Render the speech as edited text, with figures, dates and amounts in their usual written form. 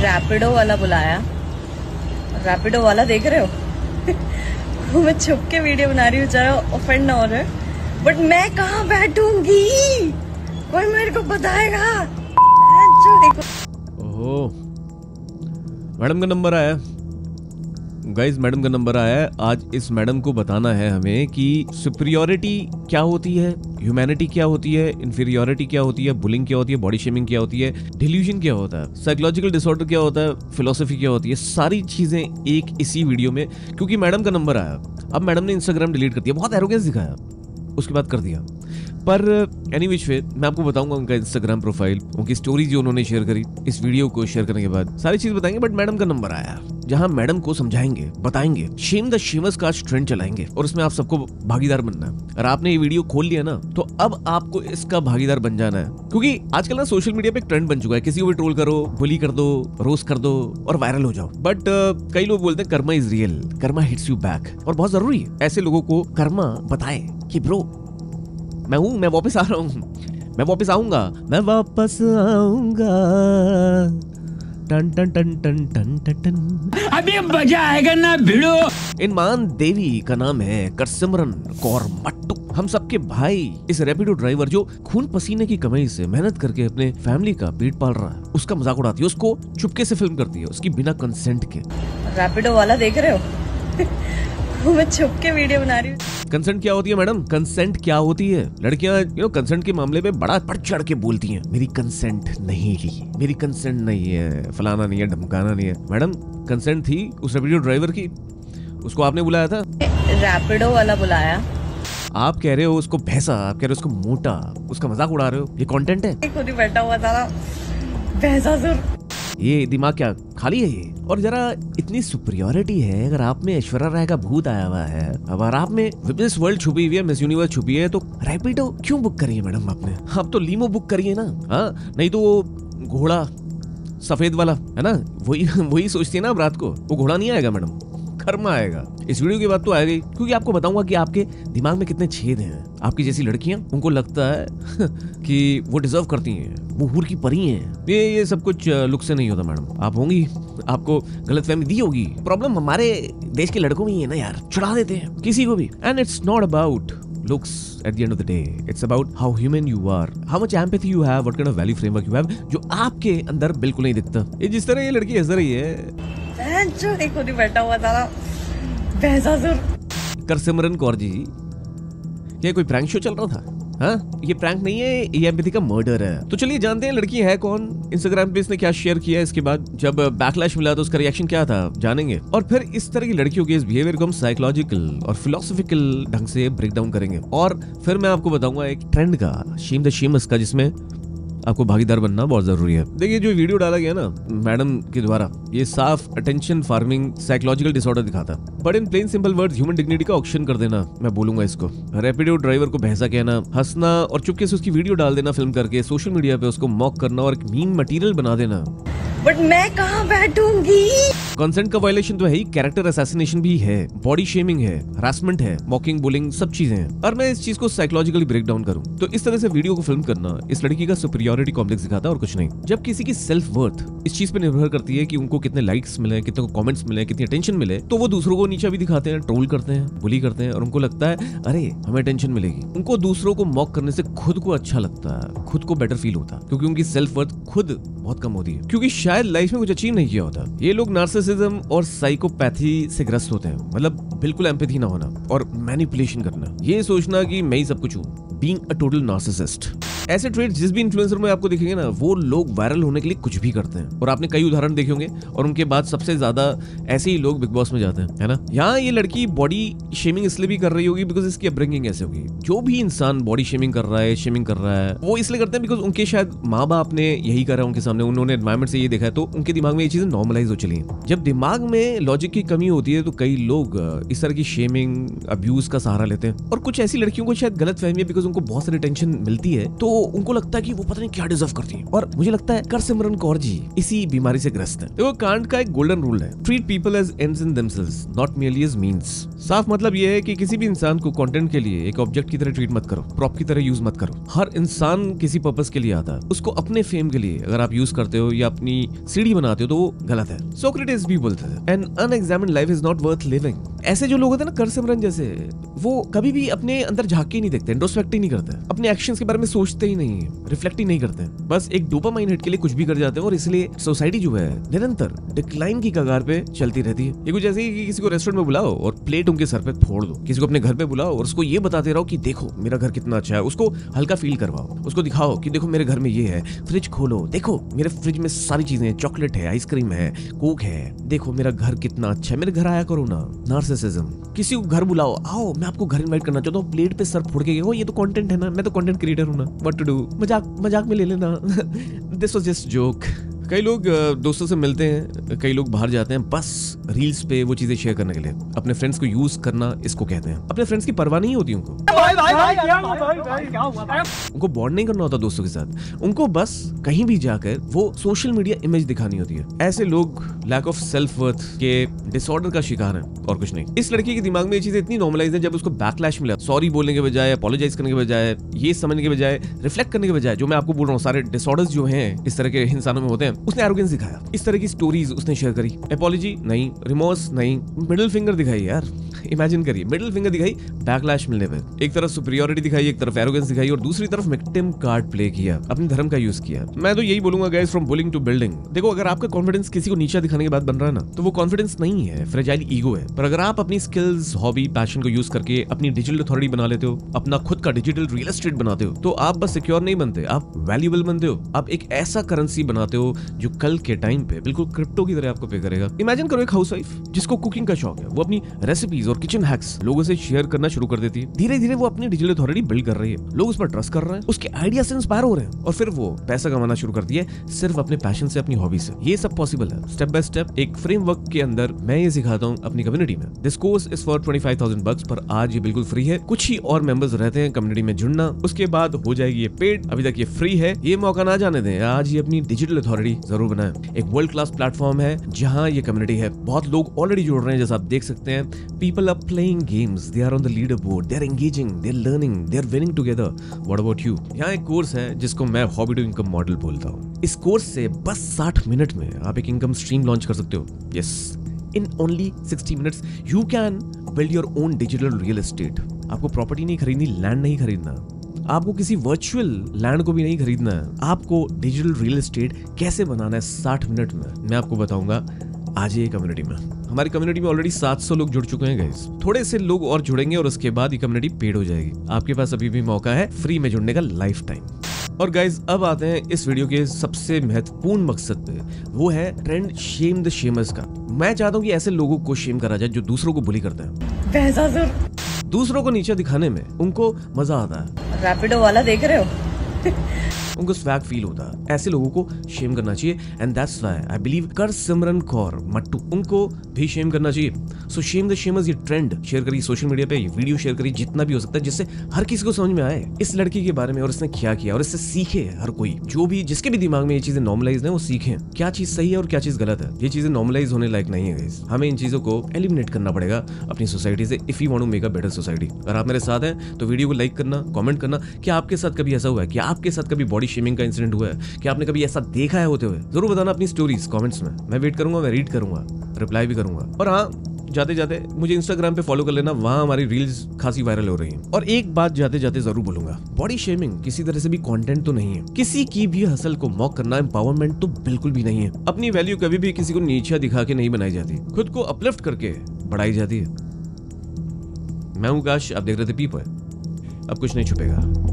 रैपिडो वाला बुलाया। रैपिडो वाला देख रहे हो मैं छुप के वीडियो बना रही हूँ, चाहे ऑफेंड ना हो रहा है, बट मैं कहाँ बैठूंगी, कोई मेरे को बताएगा। ओह, मैडम का नंबर आया गाइस, मैडम का नंबर आया है। आज इस मैडम को बताना है हमें कि सुपीरियरिटी क्या होती है, ह्यूमैनिटी क्या होती है, इंफीरियरिटी क्या होती है, बुलिंग क्या होती है, बॉडी शेमिंग क्या होती है, डिल्यूजन क्या होता है, साइकोलॉजिकल डिसऑर्डर क्या होता है, फिलोसफी क्या होती है, सारी चीजें एक इसी वीडियो में। क्योंकि मैडम का नंबर आया, अब मैडम ने इंस्टाग्राम डिलीट कर दिया, बहुत एरोगेंस दिखाया, उसके बाद कर दिया। पर एनी विच वे मैं आपको बताऊंगा उनका इंस्टाग्राम प्रोफाइल, उनकी स्टोरी जो उन्होंने शेयर करी, इस वीडियो को शेयर करने के बाद सारी चीज बताएंगे। बट मैडम का नंबर आया जहां मैडम को समझाएंगे, बताएंगे, शेम द शेमर्स का ट्रेंड चलाएंगे और उसमें आप सबको भागीदार बनना है। अगर आपने ये वीडियो खोल लिया ना तो अब आपको इसका भागीदार बन जाना है। क्योंकि आजकल ना सोशल मीडिया पे एक ट्रेंड बन चुका है, किसी को भी ट्रोल करो, बुली कर दो, रोस्ट कर दो और वायरल हो जाओ। बट कई लोग बोलते हैं Karma is real, Karma hits you back, और बहुत जरूरी है ऐसे लोगों को कर्मा बताए कि ब्रो मैं वापस आ रहा हूँ, मैं वापस आऊंगा, मैं वापस आऊंगा, टन टन टन टन टन टन टन। अभी मजा आएगा ना भिड़ो। इन मान देवी का नाम है करसिमरन कौर मट्टू, हम सबके भाई। इस रैपिडो ड्राइवर जो खून पसीने की कमाई से मेहनत करके अपने फैमिली का पेट पाल रहा है, उसका मजाक उड़ाती है, उसको चुपके से फिल्म करती है, उसकी बिना कंसेंट के। रैपिडो वाला देख रहे हो मैं छुप के वीडियो बना रही हूँ। कंसेंट क्या होती है मैडम? कंसेंट क्या होती है? लड़कियां कंसेंट के मामले में बड़ा बढ़ चढ़ के बोलती हैं, मेरी कंसेंट नहीं ली, मेरी कंसेंट नहीं है, फलाना नहीं है, ढमकाना नहीं है। मैडम कंसेंट थी उस रैपिडो ड्राइवर की, उसको आपने बुलाया था, रैपिडो वाला बुलाया। आप कह रहे हो उसको भैंसा, आप कह रहे हो उसको मोटा, उसका मजाक उड़ा रहे हो, ये कंटेंट है? खुद ही बैठा हुआ था भैंसा सुर, ये दिमाग क्या खाली है ये? और जरा इतनी सुपीरियरिटी है, अगर आप में ऐश्वर्या राय का भूत आया हुआ है, अगर आप में मिस वर्ल्ड छुपी हुई है, मिस यूनिवर्स छुपी है, तो रैपिडो क्यों बुक करी है मैडम आपने? आप तो लीमो बुक करिए ना। हाँ, नहीं तो वो घोड़ा सफेद वाला है ना, वही सोचती है ना अब रात को, वो घोड़ा नहीं आएगा मैडम, कर्मा आएगा। इस वीडियो के बाद तो आएगा ही, क्योंकि आपको बताऊंगा कि आपके दिमाग में कितने छेद हैं। आपकी जैसी लड़कियां, उनको लगता है कि वो डिजर्व करती हैं, वो हूर की परी हैं। ये सब कुछ लुक से नहीं होता मैडम, आप होंगी, आपको गलतफहमी दी होगी। प्रॉब्लम हमारे देश के लड़कों में ही है ना यार, चढ़ा देते हैं किसी को भी। And it's not about looks at the end of the day, it's about how human you are, how much empathy you have, what kind of value framework you have, जो आपके अंदर बिल्कुल नहीं दिखता। ये जिस तरह ये लड़की हंस रही है, खुद ही बैठा हुआ था भैंसा सुर। करसिमरन कौर जी, ये कोई प्रैंक शो चल रहा था? हाँ, ये प्रैंक नहीं है, ये एम्पैथी का मर्डर है। तो चलिए जानते हैं लड़की है कौन, इंस्टाग्राम पे इसने क्या शेयर किया, इसके बाद जब बैकलैश मिला तो उसका रिएक्शन क्या था, जानेंगे। और फिर इस तरह की लड़कियों के इस बिहेवियर को हम साइकोलॉजिकल और फिलोसफिकल ढंग से ब्रेक डाउन करेंगे। और फिर मैं आपको बताऊंगा एक ट्रेंड का, शेम द शेमर्स का, जिसमें आपको भागीदार बनना बहुत जरूरी है। देखिए जो वीडियो डाला गया ना मैडम के द्वारा, ये साफ अटेंशन फार्मिंग साइकोलॉजिकल डिसऑर्डर दिखाता है। But in plain simple words, human dignity का ऑक्शन कर देना, मैं बोलूंगा इसको। रैपिडो ड्राइवर को भैंसा कहना, हंसना और चुपके से उसकी वीडियो डाल देना फिल्म करके, सोशल मीडिया पे उसको मॉक करना और एक मीम मटेरियल बना देना। बट मैं कहाँ बैठूंगी? कंसेंट का वायलेशन तो है ही, कैरेक्टर असैसिनेशन भी है, बॉडी शेमिंग है, हरासमेंट है, मॉकिंग, बुलिंग, सब चीजें हैं। और मैं इस चीज को साइकोलॉजिकली ब्रेक डाउन करूं तो इस तरह से वीडियो को फिल्म करना इस लड़की का सुपीरियरिटी कॉम्प्लेक्स दिखाता है और कुछ नहीं। जब किसी की सेल्फ वर्थ इस चीज पे निर्भर करती है कि उनको कितने लाइक्स मिले, कितने कमेंट्स मिले, कितनी अटेंशन मिले, तो वो दूसरों को नीचा भी दिखाते हैं, ट्रोल करते हैं, बुली करते हैं, और उनको लगता है अरे हमें अटेंशन मिलेगी। उनको दूसरों को मॉक करने से खुद को अच्छा लगता है, खुद को बेटर फील होता है, क्योंकि उनकी सेल्फ वर्थ खुद बहुत कम होती है, क्योंकि शायद लाइफ में कुछ अचीव नहीं किया होता। ये लोग नार्सिसिज्म और साइकोपैथी से ग्रस्त होते हैं, मतलब बिल्कुल एम्पैथी ना होना और मैनिपुलेशन करना, ये सोचना कि मैं ही सब कुछ हूँ, बीइंग अ टोटल नार्सिसिस्ट। ऐसे ट्रेड जिस भी इन्फ्लुएंसर में आपको दिखेंगे ना, वो लोग वायरल होने के लिए कुछ भी करते हैं, और आपने कई उदाहरण देखे होंगे, और उनके बाद सबसे ज्यादा ऐसे ही लोग बिग बॉस में जाते हैं, है ना। यहाँ ये लड़की बॉडी शेमिंग इसलिए भी कर रही होगी बिकॉज इसकी अपब्रिंगिंग ऐसे होगी। जो भी इंसान बॉडी शेमिंग कर रहा है, शेमिंग कर रहा है, वो इसलिए करते हैं बिकॉज उनके शायद माँ बाप ने यही करा उनके सामने, उन्होंने एनवायरमेंट से ये देखा है, तो उनके दिमाग में ये चीजें नॉर्मलाइज हो चली हैं। जब दिमाग में लॉजिक की कमी होती है तो कई लोग इस तरह की शेमिंग, अब्यूज का सहारा लेते हैं। और कुछ ऐसी लड़कियों को शायद गलत फहमी है बिकॉज उनको बहुत सारी टेंशन मिलती है, तो उनको लगता है कि वो पता नहीं क्या डिजर्व करती हैं। और मुझे लगता है करसिमरन कौर जी इसी बीमारी से ग्रस्त है। देखो कांट का एक गोल्डन रूल है, treat people as ends in themselves not merely as means. साफ मतलब ये है कि किसी भी इंसान को कंटेंट के लिए एक ऑब्जेक्ट की तरह ट्रीट मत करो, प्रॉप की तरह यूज मत करो। हर इंसान किसी पर्पस के लिए आता है, उसको अपने फेम के लिए अगर आप यूज करते हो या अपनी सीढ़ी बनाते हो तो वो गलत है। सोक्रेटिस भी बोलते थे an unexamined life is not worth living. ऐसे जो लोग होते हैं ना करसिमरन जैसे, वो कभी भी अपने अंदर झांक के नहीं देखते, इंट्रोस्पेक्ट ही नहीं करते, अपने एक्शंस के बारे में सोचते ही नहीं है, रिफ्लेक्ट ही नहीं करते, बस एक डोपामाइन हिट के लिए कुछ भी कर जाते हैं। और इसलिए सोसाइटी जो है निरंतर डिक्लाइन की कगार पे चलती रहती है। ये कुछ ऐसे ही कि किसी को रेस्टोरेंट में बुलाओ और प्लेट उनके सर पे फोड़ दो, किसी को अपने घर पे बुलाओ और उसको ये बताते रहो कि देखो मेरा घर कितना अच्छा है, उसको हल्का फील करवाओ, उसको दिखाओ कि देखो मेरे घर में ये है, फ्रिज खोलो, देखो मेरे फ्रिज में सारी चीजें हैं, चॉकलेट है, आइसक्रीम है, कोक है, देखो मेरा घर कितना अच्छा है, मेरे घर आया करो ना। नार्सिसिज्म। किसी को घर बुलाओ, आओ मैं आपको घर इनवाइट करना चाहता हूँ, प्लेट पे सर फोड़ के गए, ये तो कंटेंट है ना, मैं तो कंटेंट क्रिएटर हूँ ना, व्हाट टू डू, मजाक में ले लेना। This was just joke. कई लोग दोस्तों से मिलते हैं, कई लोग बाहर जाते हैं बस रील्स पे वो चीजें शेयर करने के लिए। अपने फ्रेंड्स को यूज करना इसको कहते हैं। अपने फ्रेंड्स की परवाह नहीं होती उनको, उनको बॉन्ड नहीं करना होता दोस्तों के साथ, उनको बस कहीं भी जाकर वो सोशल मीडिया इमेज दिखानी होती है। ऐसे लोग लैक ऑफ सेल्फ वर्थ के डिसऑर्डर का शिकार है और कुछ नहीं। इस लड़की के दिमाग में ये चीजें इतनी नॉर्मलाइज है, जब उसको बैकलैश मिला, सॉरी बोलने के बजाय, अपोलोजाइज करने के बजाय, ये समझने के बजाय, रिफ्लेक्ट करने के बजाय, जो मैं आपको बोल रहा हूँ सारे डिसऑर्डर्स जो हैं इस तरह के इंसानों में होते हैं, उसने एरोगेंस दिखाया। इस तरह की स्टोरीज उसने शेयर करी, अपॉलॉजी नहीं, रिमोर्स नहीं, मिडिल फिंगर दिखाई। यार इमेजिन करिए, मिडिल फिंगर दिखाई बैकलैश मिलने पे। एक तरफ सुपीरियरिटी दिखाई, एक तरफ एरोगेंस दिखाई और दूसरी तरफ विक्टिम कार्ड प्ले किया, अपने धर्म का यूज किया। मैं तो यही बोलूंगा guys, from bullying to building. देखो अगर आपका कॉन्फिडेंस किसी को नीचा दिखाने के बाद बन रहा है ना, तो वो कॉन्फिडेंस नहीं है, फ्रेजाइल ईगो है। पर अगर आप अपनी स्किल्स, हॉबी, पैशन को यूज करके अपनी डिजिटल अथॉरिटी बना लेते हो, अपना खुद का डिजिटल रियल एस्टेट बनाते हो, तो आप बस सिक्योर नहीं बनते, आप वैल्यूएबल बनते हो। आप एक ऐसा करेंसी बनाते हो जो कल के टाइम पे बिल्कुल क्रिप्टो की तरह आपको पे करेगा। इमेजिन करो एक हाउसवाइफ जिसको कुकिंग का शौक है, वो अपनी रेसिपीज और किचन हैक्स लोगों से शेयर करना शुरू कर देती है। धीरे धीरे वो अपनी डिजिटल अथॉरिटी बिल्ड कर रही है, लोग उस पर ट्रस्ट कर रहे हैं, उसके आइडिया से इंस्पायर हो रहे हैं और फिर वो पैसा कमाना शुरू करती है सिर्फ अपने पैशन से, अपनी हॉबी से। ये सब पॉसिबल है स्टेप बाय स्टेप, एक फ्रेमवर्क के अंदर। मैं ये सिखाता हूँ अपनी कम्युनिटी में। This course is for 25,000 bucks, पर आज ये बिल्कुल फ्री है। कुछ ही और मेंबर्स रहते हैं कम्युनिटी में जुड़ना, उसके बाद हो जाएगी ये पेड। अभी तक ये फ्री है, ये मौका ना जाने दें। आज ये अपनी डिजिटल अथॉरिटी जरूर बनाएं। एक वर्ल्ड क्लास प्लेटफॉर्म है जहां ये कम्युनिटी है, बहुत लोग ऑलरेडी जुड़ रहे हैं, जैसा आप देख सकते हैं। People are playing games, they are on the leader board, they are engaging, they are learning, they are winning together. What about you? यहाँ एक कोर्स है जिसको मैं हॉबी टू इनकम मॉडल बोलता हूँ। इस कोर्स से बस 60 मिनट में आप एक इनकम स्ट्रीम लॉन्च कर सकते हो। Yes, in only 60 minutes you can build your own digital real estate। आपको प्रॉपर्टी नहीं खरीदनी, लैंड नहीं खरीदना, आपको किसी वर्चुअल लैंड को भी नहीं खरीदना है, आपको डिजिटल रियल एस्टेट कैसे बनाना है 60 मिनट में मैं आपको बताऊंगा आज ये कम्युनिटी में। हमारी कम्युनिटी में ऑलरेडी 700 लोग जुड़ चुके हैं गाइस। थोड़े से लोग और जुड़ेंगे और उसके बाद ये कम्युनिटी पेड हो जाएगी। आपके पास अभी भी मौका है फ्री में जुड़ने का, लाइफ टाइम। और गाइज अब आते हैं इस वीडियो के सबसे महत्वपूर्ण मकसद पे, वो है ट्रेंड शेम द शेमर्स का। मैं चाहता हूँ कि ऐसे लोगों को शेम करा जाए जो दूसरों को बुली करते हैं। दूसरों को नीचे दिखाने में उनको मजा आता है। रैपिडो वाला देख रहे हो? उनको स्वैग फील होता है। ऐसे लोगों को शेम करना चाहिए and that's why I believe करसिमरन कौर मट्टू, उनको भी शेम करना चाहिए। सो शेम द शेमर्स, ये ट्रेंड शेयर करिए सोशल मीडिया पे, ये वीडियो शेयर करिए जितना भी हो सकता है, जिससे हर किसी को समझ में आए इस लड़की के बारे में और इसने क्या किया, और इससे सीखे हर कोई। जो भी जिसके भी दिमाग में ये चीजें नॉर्मलाइज है वो सीखे क्या चीज सही है और क्या चीज गलत है। ये चीजें नॉर्मलाइज होने लायक नहीं है गाइस। हमें इन चीजों को एलिमिनेट करना पड़ेगा अपनी सोसाइटी से if you want to make a better society. अगर आप मेरे साथ हैं तो वीडियो को लाइक करना, कमेंट करना कि आपके साथ कभी ऐसा हुआ है, कि आपके साथ कभी बॉडी शेमिंग का इंसिडेंट हुआ है, कि आपने कभी ऐसा देखा है होते हुए। जरूर बताना अपनी स्टोरीज कमेंट्स में, मैं वेट करूंगा, मैं रीड करूंगा, रिप्लाई भी करूंगा। और हाँ, जाते जाते मुझे इंस्टाग्राम पे फॉलो कर लेना, वहां हमारी रील्स खासी वायरल हो रही हैं। और एक बात जाते जाते जरूर बोलूंगा, बॉडी शेमिंग किसी तरह से भी कंटेंट तो नहीं है, किसी की भी हसल को मॉक करना एम्पावरमेंट तो बिल्कुल भी नहीं है। अपनी वैल्यू कभी भी किसी को नीचा दिखा के नहीं बनाई जाती, खुद को अपलिफ्ट करके बढ़ाई जाती है। मैं हूं काश, आप देख रहे थे पीपल। अब कुछ नहीं छुपेगा।